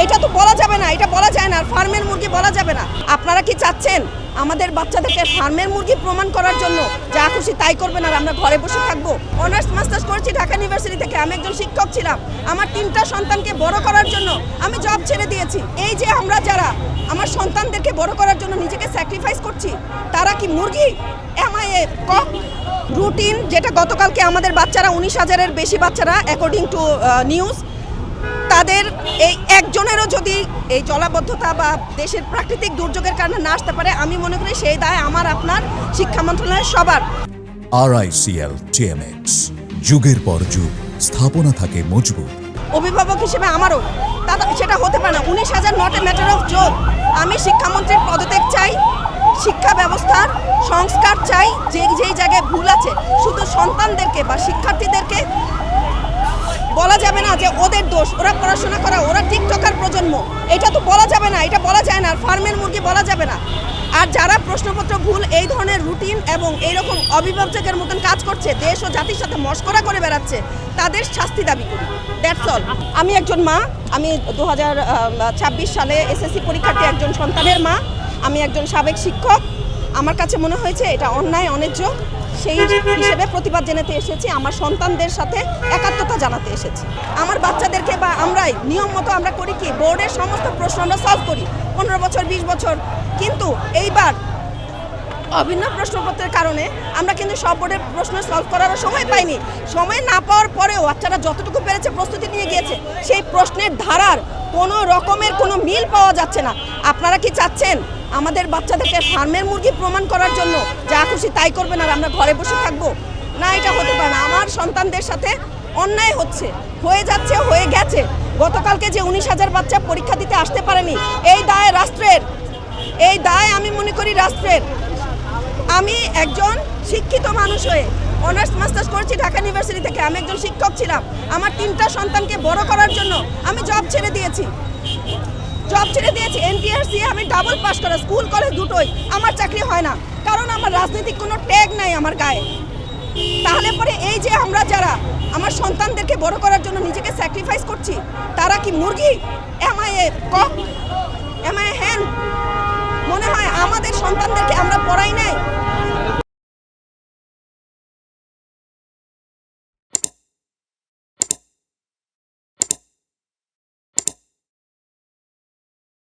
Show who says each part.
Speaker 1: এটা তো বলা যাবে না, এটা বলা যায় না। আর ফার্মের মুরগি বলা যাবে না। আপনারা কি চাচ্ছেন আমাদের বাচ্চাদেরকে ফার্মের মুরগি প্রমাণ করার জন্য যা খুশি তাই করবেন আর আমরা ঘরে বসে থাকবো? অনার্স মাস্টার্স করেছি ঢাকা ইউনিভার্সিটি থেকে। আমি একজন শিক্ষক ছিলাম। আমার 3টা সন্তানকে বড় করার জন্য আমি জব ছেড়ে দিয়েছি। এই যে আমরা যারা আমার সন্তানদেরকে বড় করার জন্য নিজেকে স্যাক্রিফাইস করছি, তারা কি মুরগি? রুটিন যেটা গতকালকে আমাদের বাচ্চারা 19,000-এর বেশি বাচ্চারা অ্যাকর্ডিং টু নিউজ, তাদের এই একজনেরও যদি এই জলাবদ্ধতা বা দেশের প্রাকৃতিক দুর্যোগের কারণে না আসতে পারে, আমি মনে করি সেই দায় আমার, আপনার, শিক্ষা মন্ত্রণালয়ের সবার।
Speaker 2: RICL TMX, যুগের পর যুগ স্থাপনা থাকে মজবুত।
Speaker 1: অভিভাবক হিসেবে আমারও সেটা হতে পারে না। 19,000 নট এ ম্যাটার অফ জোর। আমি শিক্ষামন্ত্রীর পদত্যাগ চাই, শিক্ষা ব্যবস্থার সংস্কার চাই। যেই জায়গায় ভুল আছে শুধু সন্তানদেরকে বা শিক্ষার্থীদেরকে বলা যাবে না যে ওদের দোষ, ওরা পড়াশোনা করা, ওরা টিকটকার প্রজন্ম, এটা তো বলা যাবে না, এটা বলা যায় না। আর ফার্মের মুরগি বলা যাবে না। আর যারা প্রশ্নপত্র ভুল এই ধরনের রুটিন এবং এইরকম অভিভাবকের মতন কাজ করছে, দেশ ও জাতির সাথে মস্করা করে বেড়াচ্ছে, তাদের শাস্তি দাবি করি। That's all. আমি একজন মা। আমি 2026 সালে SSC পরীক্ষার্থী একজন সন্তানের মা। আমি একজন সাবেক শিক্ষক। আমার কাছে মনে হয়েছে এটা অন্যায়, অন্যায্য। সেই হিসেবে প্রতিবাদ জানাতে এসেছি। আমার সন্তানদের সাথে একাত্মতা জানাতে এসেছি। আমার বাচ্চাদেরকে বা আমরাই নিয়ম মতো আমরা করি কি, বোর্ডের সমস্ত প্রশ্ন আমরা সলভ করি 15 বছর 20 বছর। কিন্তু এইবার অভিন্ন প্রশ্নপত্রের কারণে আমরা কিন্তু সব বোর্ডের প্রশ্ন সলভ করারও সময় পাইনি। সময় না পাওয়ার পরেও বাচ্চারা যতটুকু পেরেছে প্রস্তুতি নিয়ে গিয়েছে। সেই প্রশ্নের ধারার কোনো রকমের কোনো মিল পাওয়া যাচ্ছে না। আপনারা কি চাচ্ছেন আমাদের বাচ্চাদেরকে ফার্মের মুরগি প্রমাণ করার জন্য যা খুশি তাই করবেন আর আমরা ঘরে বসে থাকবো? না, এটা হতে পারে না। আমার সন্তানদের সাথে অন্যায় হচ্ছে, হয়ে যাচ্ছে, হয়ে গেছে। গতকালকে যে 19,000 বাচ্চা পরীক্ষা দিতে আসতে পারেনি, এই দায় রাষ্ট্রের। এই দায় আমি মনে করি রাষ্ট্রের। আমি একজন শিক্ষিত মানুষ হয়ে অনার্স মাস্টার্স করেছি ঢাকা ইউনিভার্সিটি থেকে। আমি একজন শিক্ষক ছিলাম। আমার 3টা সন্তানকে বড় করার জন্য আমি জব ছেড়ে দিয়েছি। NTRC আমি ডাবল পাস করা, স্কুল কলেজ দুটোই। আমার চাকরি হয় না, কারণ আমার রাজনৈতিক কোনো ট্যাগ নাই আমার গায়ে। তাহলে পরে এই যে আমরা যারা আমার সন্তানদেরকে বড় করার জন্য নিজেকে স্যাক্রিফাইস করছি, তারা কি মুরগি? Am I a hen? মনে হয় আমাদের সন্তানদেরকে আমরা পড়াই না